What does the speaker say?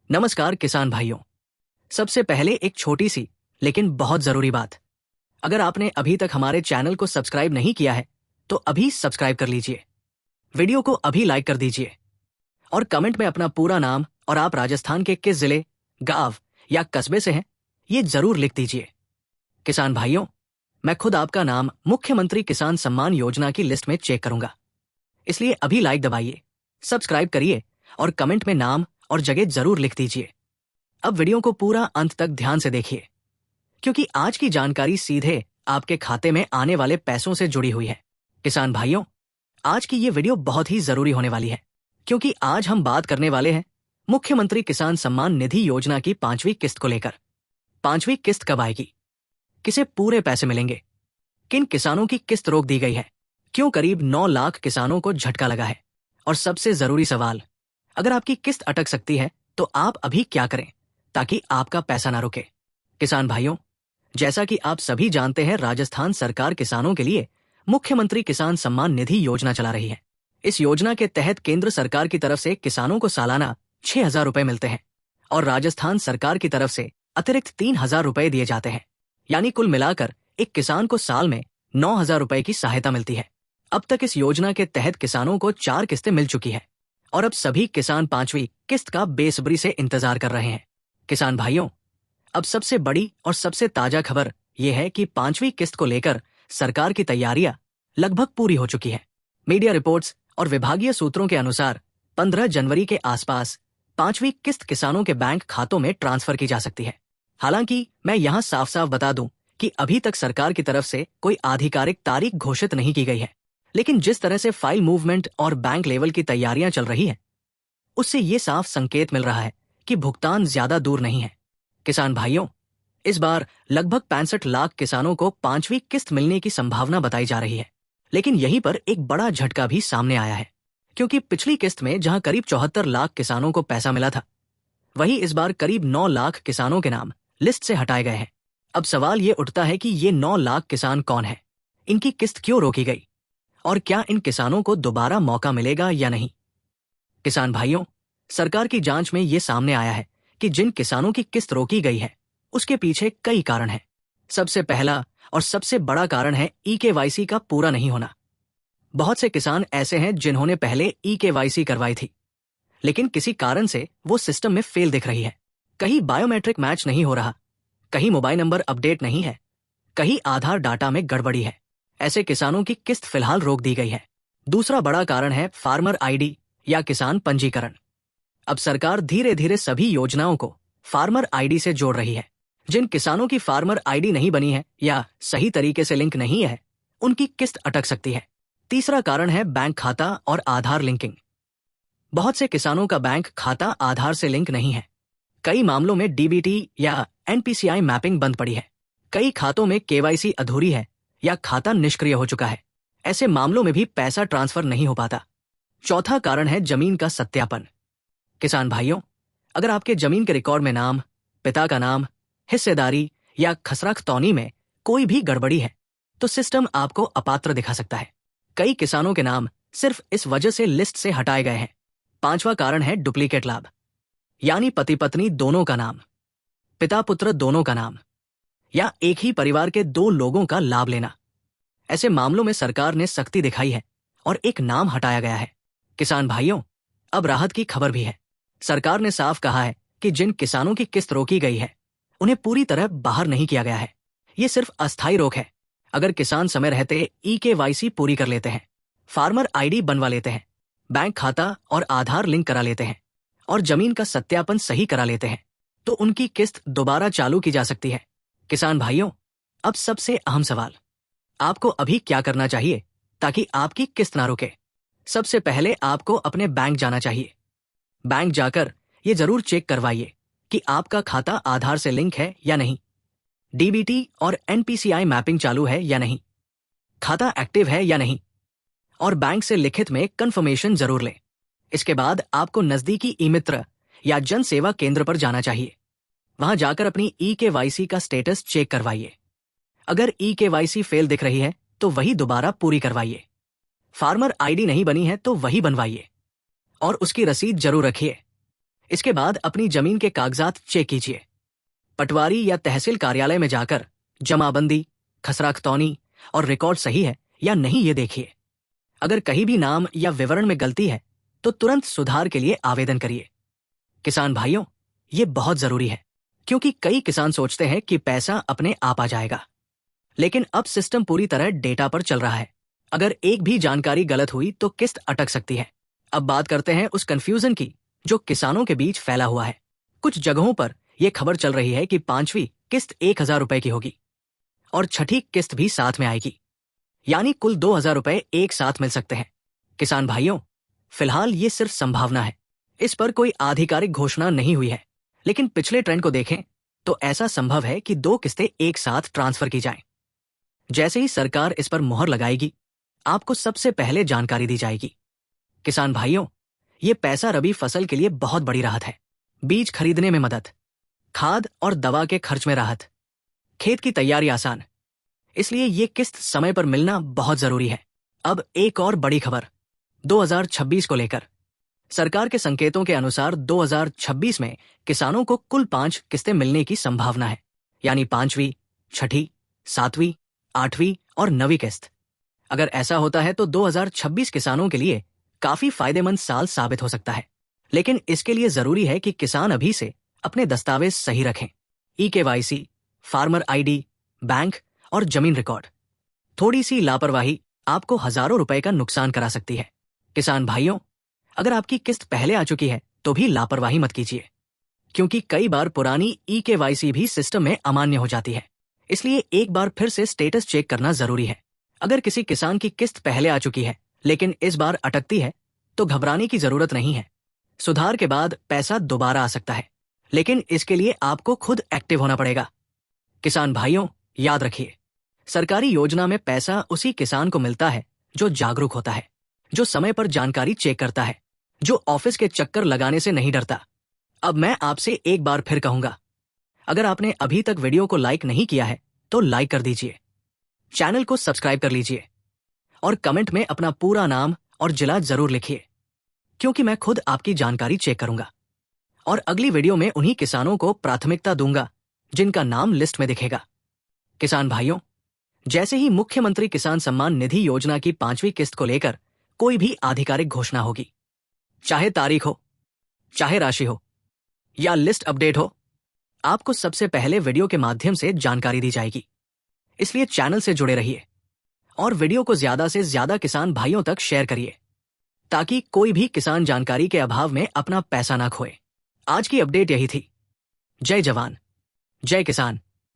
नमस्कार किसान भाइयों। सबसे पहले एक छोटी सी लेकिन बहुत जरूरी बात। अगर आपने अभी तक हमारे चैनल को सब्सक्राइब नहीं किया है तो अभी सब्सक्राइब कर लीजिए, वीडियो को अभी लाइक कर दीजिए और कमेंट में अपना पूरा नाम और आप राजस्थान के किस जिले, गांव या कस्बे से हैं ये जरूर लिख दीजिए। किसान भाइयों, मैं खुद आपका नाम मुख्यमंत्री किसान सम्मान योजना की लिस्ट में चेक करूंगा, इसलिए अभी लाइक दबाइए, सब्सक्राइब करिए और कमेंट में नाम और जगह जरूर लिख दीजिए। अब वीडियो को पूरा अंत तक ध्यान से देखिए, क्योंकि आज की जानकारी सीधे आपके खाते में आने वाले पैसों से जुड़ी हुई है। किसान भाइयों, आज की ये वीडियो बहुत ही जरूरी होने वाली है, क्योंकि आज हम बात करने वाले हैं मुख्यमंत्री किसान सम्मान निधि योजना की 5वीं किस्त को लेकर। 5वीं किस्त कब आएगी, किसे पूरे पैसे मिलेंगे, किन किसानों की किस्त रोक दी गई है, क्यों करीब 9 लाख किसानों को झटका लगा है, और सबसे जरूरी सवाल, अगर आपकी किस्त अटक सकती है तो आप अभी क्या करें ताकि आपका पैसा ना रुके। किसान भाइयों, जैसा कि आप सभी जानते हैं, राजस्थान सरकार किसानों के लिए मुख्यमंत्री किसान सम्मान निधि योजना चला रही है। इस योजना के तहत केंद्र सरकार की तरफ से किसानों को सालाना 6,000 रुपए मिलते हैं और राजस्थान सरकार की तरफ से अतिरिक्त 3,000 रुपए दिए जाते हैं। यानी कुल मिलाकर एक किसान को साल में 9,000 रुपए की सहायता मिलती है। अब तक इस योजना के तहत किसानों को 4 किस्तें मिल चुकी है और अब सभी किसान 5वीं किस्त का बेसब्री से इंतजार कर रहे हैं। किसान भाइयों, अब सबसे बड़ी और सबसे ताजा खबर यह है कि 5वीं किस्त को लेकर सरकार की तैयारियां लगभग पूरी हो चुकी है। मीडिया रिपोर्ट्स और विभागीय सूत्रों के अनुसार 15 जनवरी के आसपास 5वीं किस्त किसानों के बैंक खातों में ट्रांसफर की जा सकती है। हालांकि मैं यहां साफ साफ बता दूं कि अभी तक सरकार की तरफ से कोई आधिकारिक तारीख घोषित नहीं की गई है, लेकिन जिस तरह से फाइल मूवमेंट और बैंक लेवल की तैयारियां चल रही है, उससे ये साफ संकेत मिल रहा है कि भुगतान ज्यादा दूर नहीं है। किसान भाइयों, इस बार लगभग 65 लाख किसानों को 5वीं किस्त मिलने की संभावना बताई जा रही है, लेकिन यहीं पर एक बड़ा झटका भी सामने आया है, क्योंकि पिछली किस्त में जहां करीब 74 लाख किसानों को पैसा मिला था, वहीं इस बार करीब 9 लाख किसानों के नाम लिस्ट से हटाए गए हैं। अब सवाल ये उठता है कि ये 9 लाख किसान कौन है, इनकी किस्त क्यों रोकी गई और क्या इन किसानों को दोबारा मौका मिलेगा या नहीं। किसान भाइयों, सरकार की जांच में यह सामने आया है कि जिन किसानों की किस्त रोकी गई है उसके पीछे कई कारण हैं। सबसे पहला और सबसे बड़ा कारण है ई-केवाईसी का पूरा नहीं होना। बहुत से किसान ऐसे हैं जिन्होंने पहले ई-केवाईसी करवाई थी, लेकिन किसी कारण से वो सिस्टम में फेल दिख रही है। कहीं बायोमेट्रिक मैच नहीं हो रहा, कहीं मोबाइल नंबर अपडेट नहीं है, कहीं आधार डाटा में गड़बड़ी है। ऐसे किसानों की किस्त फिलहाल रोक दी गई है। दूसरा बड़ा कारण है फार्मर आईडी या किसान पंजीकरण। अब सरकार धीरे धीरे सभी योजनाओं को फार्मर आईडी से जोड़ रही है। जिन किसानों की फार्मर आईडी नहीं बनी है या सही तरीके से लिंक नहीं है, उनकी किस्त अटक सकती है। तीसरा कारण है बैंक खाता और आधार लिंकिंग। बहुत से किसानों का बैंक खाता आधार से लिंक नहीं है। कई मामलों में डीबीटी या एनपीसीआई मैपिंग बंद पड़ी है। कई खातों में केवाईसी अधूरी है या खाता निष्क्रिय हो चुका है। ऐसे मामलों में भी पैसा ट्रांसफर नहीं हो पाता। चौथा कारण है जमीन का सत्यापन। किसान भाइयों, अगर आपके जमीन के रिकॉर्ड में नाम, पिता का नाम, हिस्सेदारी या खसरा-खतौनी में कोई भी गड़बड़ी है तो सिस्टम आपको अपात्र दिखा सकता है। कई किसानों के नाम सिर्फ इस वजह से लिस्ट से हटाए गए हैं। पांचवा कारण है डुप्लीकेट लाभ, यानी पति पत्नी दोनों का नाम, पिता पुत्र दोनों का नाम या एक ही परिवार के 2 लोगों का लाभ लेना। ऐसे मामलों में सरकार ने सख्ती दिखाई है और एक नाम हटाया गया है। किसान भाइयों, अब राहत की खबर भी है। सरकार ने साफ कहा है कि जिन किसानों की किस्त रोकी गई है उन्हें पूरी तरह बाहर नहीं किया गया है। ये सिर्फ अस्थायी रोक है। अगर किसान समय रहते ई-केवाईसी पूरी कर लेते हैं, फार्मर आईडी बनवा लेते हैं, बैंक खाता और आधार लिंक करा लेते हैं और जमीन का सत्यापन सही करा लेते हैं, तो उनकी किस्त दोबारा चालू की जा सकती है। किसान भाइयों, अब सबसे अहम सवाल, आपको अभी क्या करना चाहिए ताकि आपकी किस्त ना रुके। सबसे पहले आपको अपने बैंक जाना चाहिए। बैंक जाकर ये जरूर चेक करवाइए कि आपका खाता आधार से लिंक है या नहीं, डीबीटी और एनपीसीआई मैपिंग चालू है या नहीं, खाता एक्टिव है या नहीं, और बैंक से लिखित में कंफर्मेशन जरूर लें। इसके बाद आपको नजदीकी ई-मित्र या जन सेवा केंद्र पर जाना चाहिए। वहां जाकर अपनी ई-केवाईसी का स्टेटस चेक करवाइए। अगर ई-केवाईसी फेल दिख रही है तो वही दोबारा पूरी करवाइए। फार्मर आईडी नहीं बनी है तो वही बनवाइए और उसकी रसीद जरूर रखिए। इसके बाद अपनी जमीन के कागजात चेक कीजिए। पटवारी या तहसील कार्यालय में जाकर जमाबंदी, खसरा-खतौनी और रिकॉर्ड सही है या नहीं ये देखिए। अगर कहीं भी नाम या विवरण में गलती है तो तुरंत सुधार के लिए आवेदन करिए। किसान भाइयों, ये बहुत जरूरी है क्योंकि कई किसान सोचते हैं कि पैसा अपने आप आ जाएगा, लेकिन अब सिस्टम पूरी तरह डेटा पर चल रहा है। अगर एक भी जानकारी गलत हुई तो किस्त अटक सकती है। अब बात करते हैं उस कंफ्यूजन की जो किसानों के बीच फैला हुआ है। कुछ जगहों पर यह खबर चल रही है कि 5वीं किस्त 1,000 रुपए की होगी और छठी किस्त भी साथ में आएगी, यानी कुल 2,000 रुपए एक साथ मिल सकते हैं। किसान भाइयों, फिलहाल ये सिर्फ संभावना है, इस पर कोई आधिकारिक घोषणा नहीं हुई है, लेकिन पिछले ट्रेंड को देखें तो ऐसा संभव है कि 2 किस्तें एक साथ ट्रांसफर की जाएं। जैसे ही सरकार इस पर मुहर लगाएगी, आपको सबसे पहले जानकारी दी जाएगी। किसान भाइयों, ये पैसा रबी फसल के लिए बहुत बड़ी राहत है। बीज खरीदने में मदद, खाद और दवा के खर्च में राहत, खेत की तैयारी आसान, इसलिए ये किस्त समय पर मिलना बहुत जरूरी है। अब एक और बड़ी खबर 2026 को लेकर। सरकार के संकेतों के अनुसार 2026 में किसानों को कुल 5 किस्तें मिलने की संभावना है, यानी 5वीं, छठी, 7वीं, 8वीं और 9वीं किस्त। अगर ऐसा होता है तो 2026 किसानों के लिए काफी फायदेमंद साल साबित हो सकता है, लेकिन इसके लिए जरूरी है कि किसान अभी से अपने दस्तावेज सही रखें। eKYC, फार्मर आईडी, बैंक और जमीन रिकॉर्ड। थोड़ी सी लापरवाही आपको हजारों रुपए का नुकसान करा सकती है। किसान भाइयों, अगर आपकी किस्त पहले आ चुकी है तो भी लापरवाही मत कीजिए, क्योंकि कई बार पुरानी eKYC भी सिस्टम में अमान्य हो जाती है। इसलिए एक बार फिर से स्टेटस चेक करना जरूरी है। अगर किसी किसान की किस्त पहले आ चुकी है लेकिन इस बार अटकती है तो घबराने की जरूरत नहीं है। सुधार के बाद पैसा दोबारा आ सकता है, लेकिन इसके लिए आपको खुद एक्टिव होना पड़ेगा। किसान भाइयों, याद रखिए, सरकारी योजना में पैसा उसी किसान को मिलता है जो जागरूक होता है, जो समय पर जानकारी चेक करता है, जो ऑफिस के चक्कर लगाने से नहीं डरता। अब मैं आपसे एक बार फिर कहूंगा, अगर आपने अभी तक वीडियो को लाइक नहीं किया है तो लाइक कर दीजिए, चैनल को सब्सक्राइब कर लीजिए और कमेंट में अपना पूरा नाम और जिला जरूर लिखिए, क्योंकि मैं खुद आपकी जानकारी चेक करूंगा और अगली वीडियो में उन्हीं किसानों को प्राथमिकता दूंगा जिनका नाम लिस्ट में दिखेगा। किसान भाइयों, जैसे ही मुख्यमंत्री किसान सम्मान निधि योजना की 5वीं किस्त को लेकर कोई भी आधिकारिक घोषणा होगी, चाहे तारीख हो, चाहे राशि हो या लिस्ट अपडेट हो, आपको सबसे पहले वीडियो के माध्यम से जानकारी दी जाएगी। इसलिए चैनल से जुड़े रहिए और वीडियो को ज्यादा से ज्यादा किसान भाइयों तक शेयर करिए, ताकि कोई भी किसान जानकारी के अभाव में अपना पैसा ना खोए। आज की अपडेट यही थी। जय जवान, जय किसान।